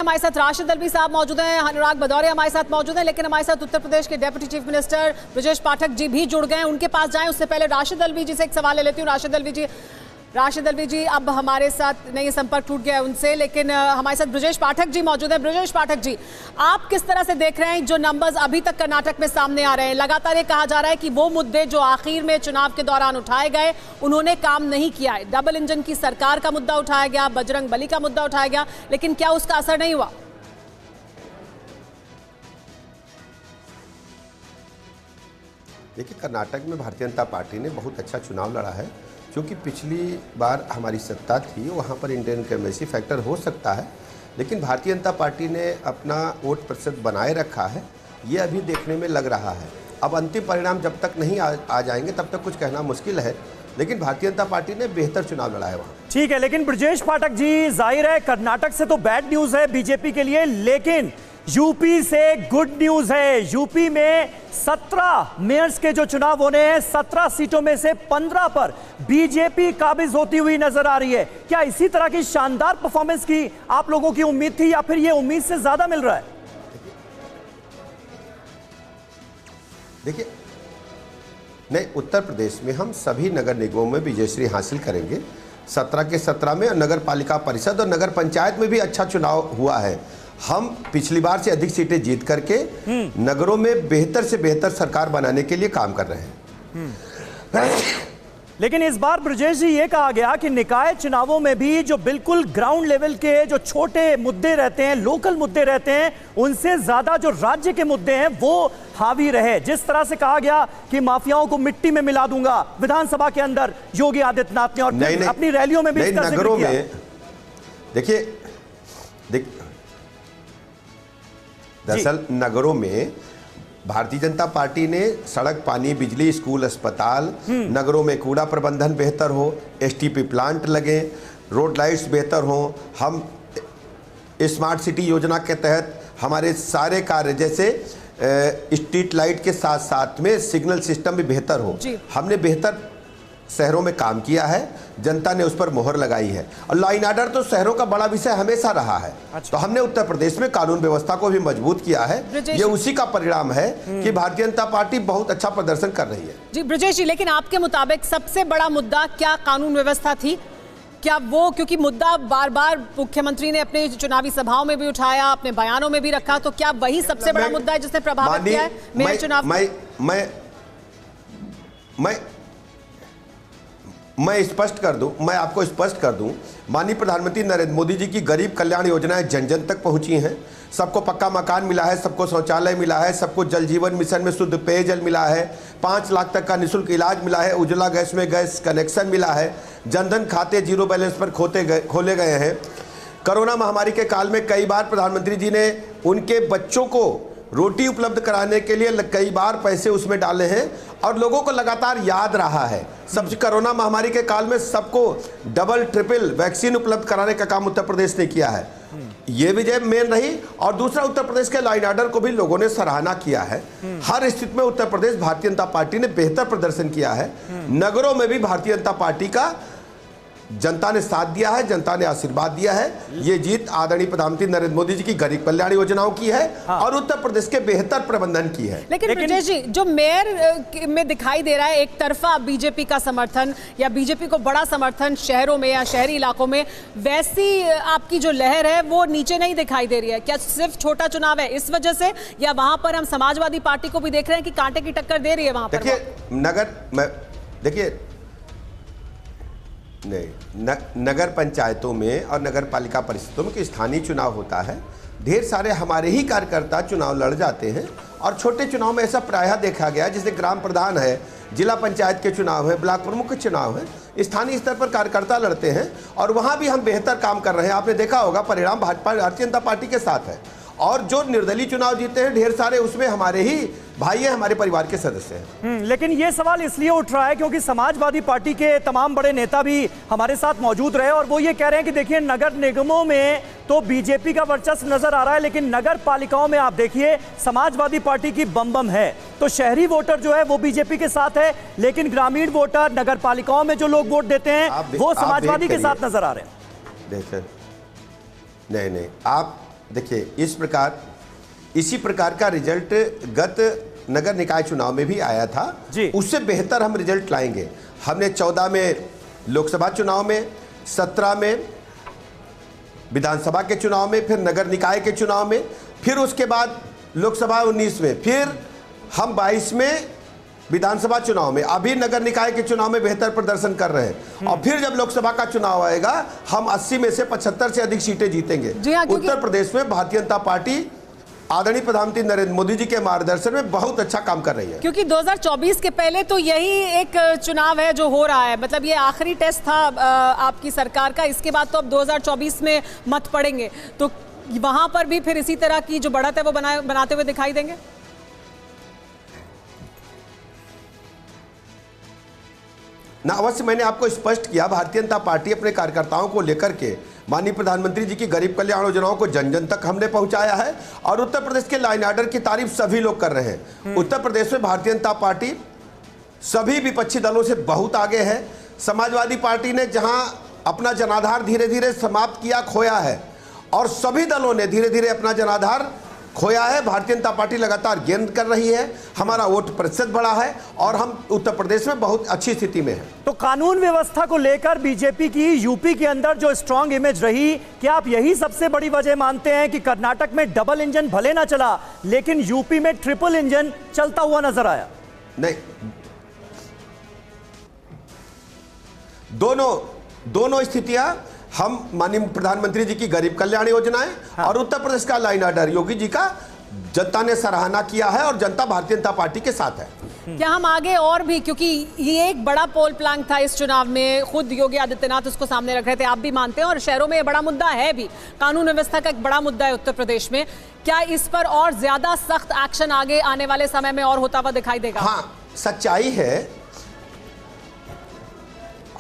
हमारे साथ राशिद अल्वी साहब मौजूद हैं, अनुराग भदौरिया हमारे साथ मौजूद हैं, लेकिन हमारे साथ उत्तर प्रदेश के deputy chief minister Brajesh Pathak ji भी जुड़ गए हैं। उनके पास जाएं उससे पहले राशिद अल्वी जी से एक सवाल ले लेती हूँ। राशिद अल्वी जी अब हमारे साथ नहीं, संपर्क टूट गया है उनसे, लेकिन हमारे साथ ब्रजेश पाठक जी मौजूद हैं। ब्रजेश पाठक जी, आप किस तरह से देख रहे हैं जो नंबर्स अभी तक कर्नाटक में सामने आ रहे हैं? लगातार ये कहा जा रहा है कि वो मुद्दे जो आखिर में चुनाव के दौरान उठाए गए उन्होंने काम नहीं किया है। डबल इंजन की सरकार का मुद्दा उठाया गया, बजरंग बली का मुद्दा उठाया गया, लेकिन क्या उसका असर नहीं हुआ? देखिए, कर्नाटक में भारतीय जनता पार्टी ने बहुत अच्छा चुनाव लड़ा है। क्योंकि पिछली बार हमारी सत्ता थी, वहाँ पर इंडियन करेंसी फैक्टर हो सकता है, लेकिन भारतीय जनता पार्टी ने अपना वोट प्रतिशत बनाए रखा है, ये अभी देखने में लग रहा है। अब अंतिम परिणाम जब तक नहीं आ जाएंगे तब तक कुछ कहना मुश्किल है, लेकिन भारतीय जनता पार्टी ने बेहतर चुनाव लड़ा है वहाँ। ठीक है, लेकिन ब्रजेश पाठक जी, जाहिर है कर्नाटक से तो बैड न्यूज है बीजेपी के लिए, लेकिन यूपी से गुड न्यूज है। यूपी में 17 मेयर्स के जो चुनाव होने हैं, 17 सीटों में से 15 पर बीजेपी काबिज होती हुई नजर आ रही है। क्या इसी तरह की शानदार परफॉर्मेंस की आप लोगों की उम्मीद थी, या फिर ये उम्मीद से ज्यादा मिल रहा है? देखिए, नहीं, उत्तर प्रदेश में हम सभी नगर निगमों में विजयश्री हासिल करेंगे। 17 के 17 में, और नगर पालिका परिषद और नगर पंचायत में भी अच्छा चुनाव हुआ है। हम पिछली बार से अधिक सीटें जीत करके नगरों में बेहतर से बेहतर सरकार बनाने के लिए काम कर रहे हैं। लेकिन इस बार ब्रजेश जी, ये कहा गया कि निकाय चुनावों में भी जो बिल्कुल ग्राउंड लेवल के जो छोटे मुद्दे रहते हैं, लोकल मुद्दे रहते हैं, उनसे ज्यादा जो राज्य के मुद्दे हैं वो हावी रहे। जिस तरह से कहा गया कि माफियाओं को मिट्टी में मिला दूंगा विधानसभा के अंदर योगी आदित्यनाथ ने, और अपनी रैलियों में भी इस तरह से नगरों में देखिए, दरअसल नगरों में भारतीय जनता पार्टी ने सड़क, पानी, बिजली, स्कूल, अस्पताल, नगरों में कूड़ा प्रबंधन बेहतर हो, एसटीपी प्लांट लगे, रोड लाइट्स बेहतर हो। हम स्मार्ट सिटी योजना के तहत हमारे सारे कार्य, जैसे स्ट्रीट लाइट के साथ साथ में सिग्नल सिस्टम भी बेहतर हो, हमने बेहतर शहरों में काम किया है। जनता ने उस पर मोहर लगाई है, और लॉ एंड ऑर्डर तो शहरों का बड़ा विषय हमेशा रहा है। तो हमने उत्तर प्रदेश में कानून व्यवस्था को भी मजबूत किया है। ये उसी का परिणाम है कि भारतीय जनता पार्टी बहुत अच्छा प्रदर्शन कर रही है। जी ब्रजेश जी, लेकिन आपके मुताबिक सबसे बड़ा मुद्दा क्या कानून व्यवस्था थी? क्या वो, क्योंकि मुद्दा बार बार मुख्यमंत्री ने अपने चुनावी सभाओं में भी उठाया, अपने बयानों में भी रखा, तो क्या वही सबसे बड़ा मुद्दा है जिसने प्रभावित किया है मेयर चुनाव? मैं स्पष्ट कर दूं, मैं आपको स्पष्ट कर दूं, माननीय प्रधानमंत्री नरेंद्र मोदी जी की गरीब कल्याण योजनाएं जन जन तक पहुंची हैं। सबको पक्का मकान मिला है, सबको शौचालय मिला है, सबको जल जीवन मिशन में शुद्ध पेयजल मिला है, 5 लाख तक का निःशुल्क इलाज मिला है, उज्ज्वला गैस में गैस कनेक्शन मिला है, जनधन खाते जीरो बैलेंस पर खोले गए हैं। कोरोना महामारी के काल में कई बार प्रधानमंत्री जी ने उनके बच्चों को रोटी उपलब्ध कराने के लिए कई बार पैसे उसमें डाले हैं, और लोगों को लगातार याद रहा है। सबसे कोरोना महामारी के काल में सबको डबल ट्रिपल वैक्सीन उपलब्ध कराने का काम उत्तर प्रदेश ने किया है। ये विजय मेन रही। और दूसरा, उत्तर प्रदेश के लॉ एंड ऑर्डर को भी लोगों ने सराहना किया है। हर स्थिति में उत्तर प्रदेश भारतीय जनता पार्टी ने बेहतर प्रदर्शन किया है। नगरों में भी भारतीय जनता पार्टी का जनता ने साथ दिया है, जनता ने आशीर्वाद दिया है। ये जीत आदरणीय प्रधानमंत्री नरेंद्र मोदी जी की गरीब कल्याण योजनाओं की है, और उत्तर प्रदेश के बेहतर प्रबंधन की है। लेकिन ब्रजेश जी, जो मेयर में दिखाई दे रहा है एक तरफा बीजेपी का समर्थन, या बीजेपी को बड़ा समर्थन शहरों में या शहरी इलाकों में, वैसी आपकी जो लहर है वो नीचे नहीं दिखाई दे रही है। क्या सिर्फ छोटा चुनाव है इस वजह से, या वहां पर हम समाजवादी पार्टी को भी देख रहे हैं कि कांटे की टक्कर दे रही है वहां पर? देखिए, नगर पंचायतों में और नगर पालिका परिषदों में स्थानीय चुनाव होता है, ढेर सारे हमारे ही कार्यकर्ता चुनाव लड़ जाते हैं। और छोटे चुनाव में ऐसा प्रायः देखा गया, जैसे ग्राम प्रधान है, जिला पंचायत के चुनाव है, ब्लॉक प्रमुख के चुनाव है, स्थानीय स्तर पर कार्यकर्ता लड़ते हैं, और वहाँ भी हम बेहतर काम कर रहे हैं। आपने देखा होगा परिणाम भारतीय जनता पार्टी के साथ है। और जो निर्दलीय चुनाव जीते हैं ढेर सारे, उसमें हमारे ही भाई हैं, हमारे परिवार के सदस्य हैं। लेकिन ये सवाल इसलिए उठ रहा है क्योंकि समाजवादी पार्टी के तमाम बड़े नेता भी हमारे साथ मौजूद रहे, और वो ये कह रहे हैं कि देखिए, नगर निगमों में तो बीजेपी का वर्चस्व नजर आ रहा है, लेकिन नगर पालिकाओं में आप देखिए समाजवादी पार्टी की बम है। तो शहरी वोटर जो है वो बीजेपी के साथ है, लेकिन ग्रामीण वोटर, नगर पालिकाओं में जो लोग वोट देते हैं वो समाजवादी के साथ नजर आ रहे हैं। देखिए, नहीं, देखिए, इसी प्रकार का रिजल्ट गत नगर निकाय चुनाव में भी आया था जी। उससे बेहतर हम रिजल्ट लाएंगे। हमने 14 में लोकसभा चुनाव में, 17 में विधानसभा के चुनाव में, फिर नगर निकाय के चुनाव में, फिर उसके बाद लोकसभा 19 में, फिर हम 22 में विधानसभा चुनाव में, अभी नगर निकाय के चुनाव में बेहतर प्रदर्शन कर रहे हैं। और फिर जब लोकसभा का चुनाव आएगा हम 80 में से 75 से अधिक सीटें जीतेंगे। उत्तर प्रदेश में भारतीय जनता पार्टी आदरणीय प्रधानमंत्री नरेंद्र मोदी जी के मार्गदर्शन में बहुत अच्छा काम कर रही है। क्योंकि 2024 के पहले तो यही एक चुनाव है जो हो रहा है, मतलब ये आखिरी टेस्ट था आपकी सरकार का। इसके बाद तो अब 2024 में मत पड़ेंगे, तो वहां पर भी फिर इसी तरह की जो बढ़त है वो बनाते हुए दिखाई देंगे। ना, अवश्य मैंने आपको स्पष्ट किया, भारतीय जनता पार्टी अपने कार्यकर्ताओं को लेकर के माननीय प्रधानमंत्री जी की गरीब कल्याण योजनाओं को जन जन तक हमने पहुंचाया है और उत्तर प्रदेश के लाइन ऑर्डर की तारीफ सभी लोग कर रहे हैं। उत्तर प्रदेश में भारतीय जनता पार्टी सभी विपक्षी दलों से बहुत आगे है। समाजवादी पार्टी ने जहां अपना जनाधार धीरे धीरे समाप्त किया, खोया है, और सभी दलों ने धीरे धीरे अपना जनाधार खोया है। भारतीय जनता पार्टी लगातार गेन कर रही है, हमारा वोट प्रतिशत बढ़ा है और हम उत्तर प्रदेश में बहुत अच्छी स्थिति में हैं। तो कानून व्यवस्था को लेकर बीजेपी की यूपी के अंदर जो स्ट्रांग इमेज रही, क्या आप यही सबसे बड़ी वजह मानते हैं कि कर्नाटक में डबल इंजन भले ना चला लेकिन यूपी में ट्रिपल इंजन चलता हुआ नजर आया? नहीं, दोनों स्थितियां हम माननीय प्रधानमंत्री जी की गरीब कल्याण योजनाएं और उत्तर प्रदेश का लाइन ऑर्डर योगी जी का जनता ने सराहना किया है और जनता भारतीय जनता पार्टी के साथ है। क्या हम आगे और भी, क्योंकि ये एक बड़ा पोल प्लांक था इस चुनाव में, खुद योगी आदित्यनाथ उसको सामने रख रहे थे, आप भी मानते हैं, और शहरों में ये बड़ा मुद्दा है भी, कानून व्यवस्था का एक बड़ा मुद्दा है उत्तर प्रदेश में, क्या इस पर और ज्यादा सख्त एक्शन आगे आने वाले समय में और होता हुआ दिखाई देगा? हाँ, सच्चाई है,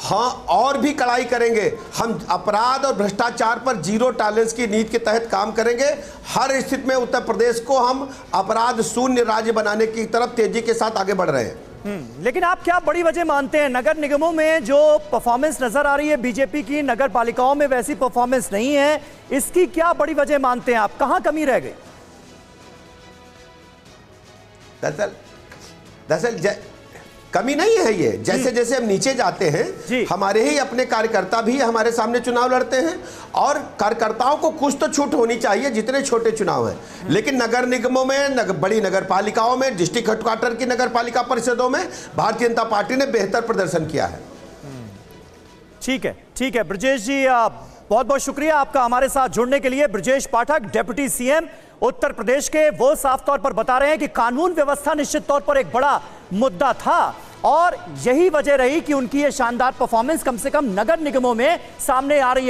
हाँ, और भी कड़ाई करेंगे। हम अपराध और भ्रष्टाचार पर जीरो टॉलरेंस की नीति के तहत काम करेंगे। हर स्थिति में उत्तर प्रदेश को हम अपराध शून्य राज्य बनाने की तरफ तेजी के साथ आगे बढ़ रहे हैं। लेकिन आप क्या बड़ी वजह मानते हैं? नगर निगमों में जो परफॉर्मेंस नजर आ रही है बीजेपी की, नगर पालिकाओं में वैसी परफॉर्मेंस नहीं है, इसकी क्या बड़ी वजह मानते हैं आप? कहां कमी रह गई? दरअसल कमी नहीं है ये, जैसे जैसे हम नीचे जाते हैं हमारे ही अपने कार्यकर्ता भी हमारे सामने चुनाव लड़ते हैं और कार्यकर्ताओं को कुछ तो छूट होनी चाहिए जितने छोटे चुनाव हैं। लेकिन नगर निगमों में, बड़ी नगर पालिकाओं में, डिस्ट्रिक्ट हेडक्वार्टर की नगर पालिका परिषदों में भारतीय जनता पार्टी ने बेहतर प्रदर्शन किया है। ठीक है ब्रजेश जी, बहुत बहुत शुक्रिया आपका हमारे साथ जुड़ने के लिए। ब्रजेश पाठक, डिप्टी सीएम उत्तर प्रदेश के, वो साफ तौर पर बता रहे हैं कि कानून व्यवस्था निश्चित तौर पर एक बड़ा मुद्दा था और यही वजह रही कि उनकी ये शानदार परफॉर्मेंस कम से कम नगर निगमों में सामने आ रही है।